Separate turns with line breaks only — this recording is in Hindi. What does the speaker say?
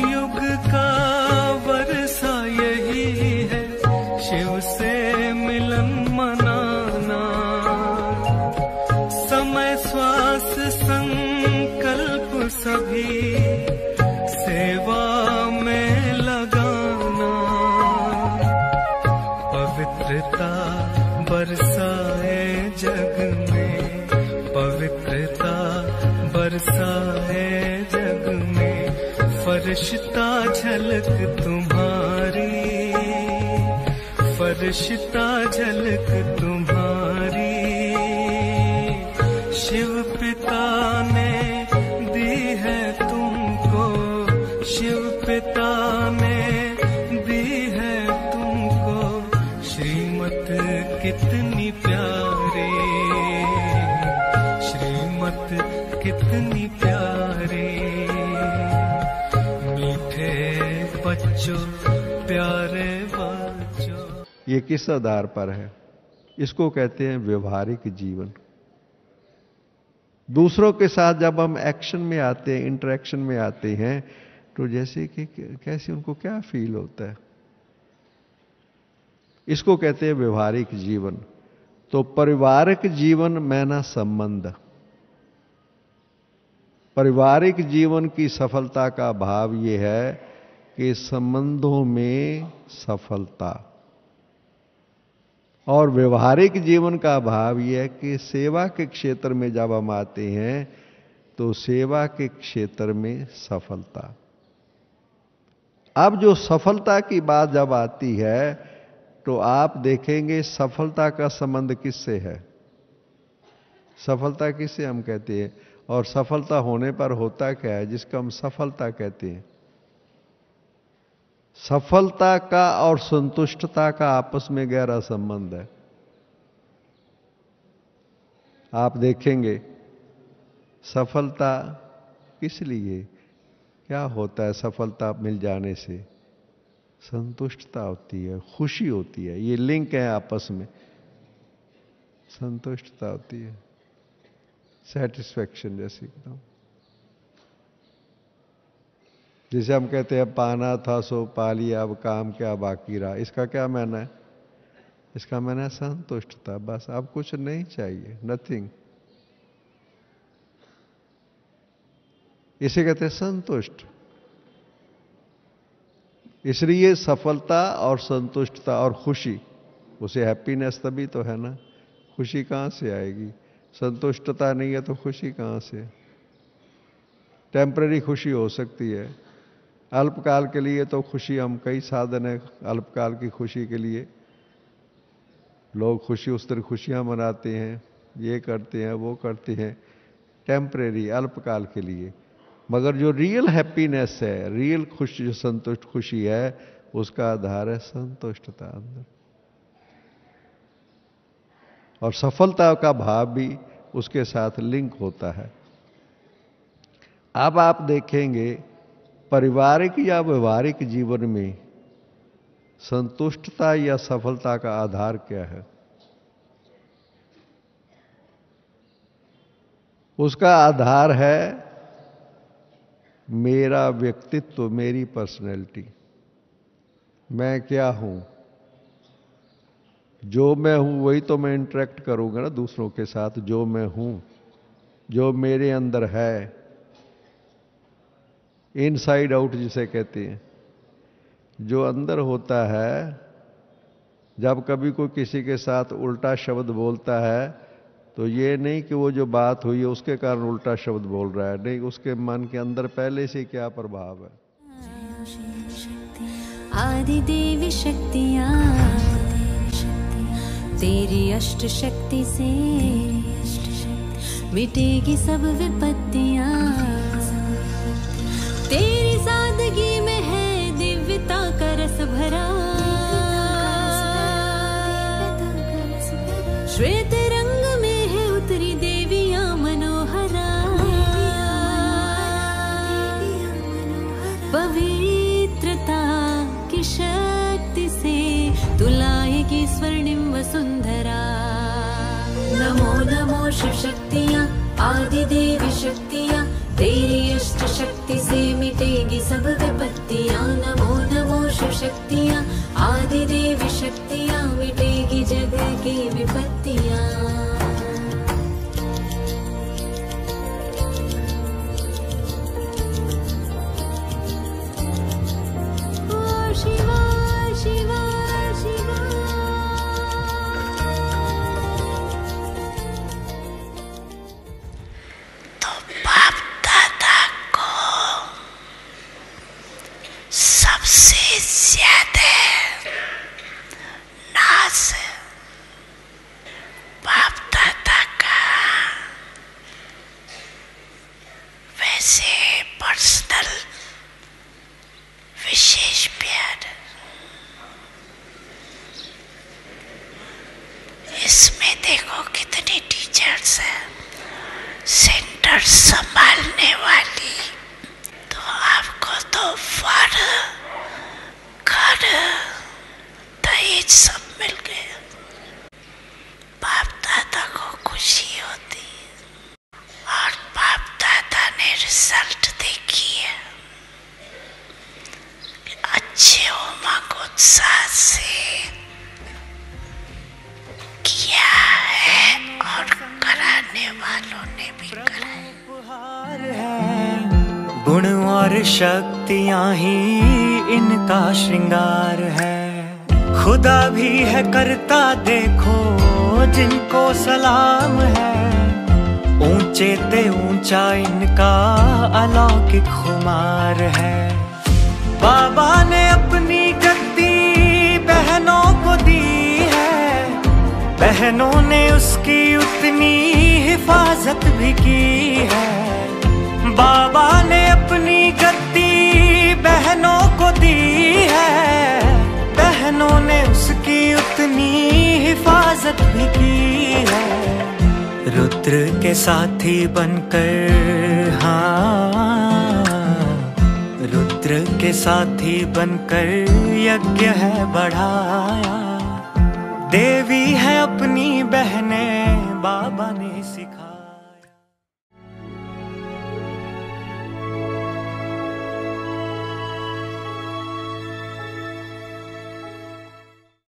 युग का वर्षा यही है, शिव से मिलन मनाना। समय श्वास संकल्प सभी सेवा में लगाना। पवित्रता बरसाए जग में, पवित्रता बरसाए जग में। फरिश्ता झलक तुम्हारी, फरिश्ता झलक तुम्हारी। शिव पिता ने दी है तुमको, शिव पिता ने दी है तुमको श्रीमत कितनी प्यारी, श्रीमत कितनी प्यारी। मीठे बच्चों, प्यारे बच्चों।
ये किस आधार पर है? इसको कहते हैं व्यवहारिक जीवन। दूसरों के साथ जब हम एक्शन में आते हैं, इंटरेक्शन में आते हैं, तो जैसे कि कैसे उनको क्या फील होता है, इसको कहते हैं व्यवहारिक जीवन। तो पारिवारिक जीवन मैना संबंध, पारिवारिक जीवन की सफलता का भाव यह है कि संबंधों में सफलता, और व्यवहारिक जीवन का भाव यह है कि सेवा के क्षेत्र में जब हम आते हैं तो सेवा के क्षेत्र में सफलता। अब जो सफलता की बात जब आती है तो आप देखेंगे सफलता का संबंध किससे है, सफलता किससे हम कहते हैं, और सफलता होने पर होता क्या है जिसको हम सफलता कहते हैं। सफलता का और संतुष्टता का आपस में गहरा संबंध है। आप देखेंगे सफलता किस लिए, क्या होता है सफलता मिल जाने से? संतुष्टता होती है, खुशी होती है, ये लिंक है आपस में। संतुष्टता होती है, सेटिस्फैक्शन जैसे एकदम, जिसे हम कहते हैं पाना था सो पा लिया, अब काम क्या बाकी रहा। इसका क्या मायना है? इसका मायना है संतुष्टता, बस अब कुछ नहीं चाहिए, नथिंग। इसे कहते हैं संतुष्ट। इसलिए सफलता और संतुष्टता और खुशी, उसे हैप्पीनेस तभी तो है ना, खुशी कहां से आएगी? संतुष्टता नहीं है तो खुशी कहां से? टेम्पररी खुशी हो सकती है, अल्पकाल के लिए तो खुशी, हम कई साधन है अल्पकाल की खुशी के लिए। लोग खुशी उस तरह खुशियां मनाते हैं, ये करते हैं वो करते हैं, टेम्परेरी अल्पकाल के लिए। मगर जो रियल हैप्पीनेस है, रियल खुशी, जो संतुष्ट खुशी है, उसका आधार है संतुष्टता अंदर, और सफलता का भाव भी उसके साथ लिंक होता है। अब आप देखेंगे पारिवारिक या व्यवहारिक जीवन में संतुष्टता या सफलता का आधार क्या है? उसका आधार है मेरा व्यक्तित्व, मेरी पर्सनैलिटी। मैं क्या हूं, जो मैं हूं वही तो मैं इंटरेक्ट करूंगा ना दूसरों के साथ। जो मैं हूं, जो मेरे अंदर है, इनसाइड आउट जिसे कहते हैं, जो अंदर होता है। जब कभी कोई किसी के साथ उल्टा शब्द बोलता है तो ये नहीं कि वो जो बात हुई है उसके कारण उल्टा शब्द बोल रहा है, नहीं, उसके मन के अंदर पहले से क्या प्रभाव है।
आदि देवी शक्तियाँ, तेरी अष्ट शक्ति से मिटेगी सब विपत्तियाँ। तेरी सादगी में है दिव्यता का रस भरा, श्वेत रंग में है उतरी देवियां मनोहरा। पवित्रता की शक्ति से तुलाएगी स्वर्णिम वसुंधरा। नमो नमो शिव शक्तियाँ, आदि देवी शक्तियाँ, तेरी अष्ट शक्ति से मिटेगी सब
पर्सनल विशेष प्यार। इसमें देखो कितनी टीचर्स हैं, सेंटर संभालने वाली, तो आपको तो फर घर दहेज सब मिल गया। बाप दादा को खुशी होती है और बाप दादा ने रिजल्ट देखी है, अच्छे उमंग उत्साह से किया है और कराने वालों ने भी कराया।
गुण और शक्तियां ही इनका श्रृंगार है। खुदा भी है करता देखो जिनको सलाम है। ऊंचे ते ऊंचा इनका अलौकिक खुमार है। बाबा ने अपनी गद्दी बहनों को दी है, बहनों ने उसकी उतनी हिफाजत भी की है। बाबा ने अपनी गद्दी बहनों को दी है, बहनों ने उसकी उतनी हिफाजत भी की है। रुद्र के साथी बनकर, हाँ, रुद्र के साथी बनकर यज्ञ है बढ़ाया। देवी है अपनी बहनें बाबा ने सिखाया।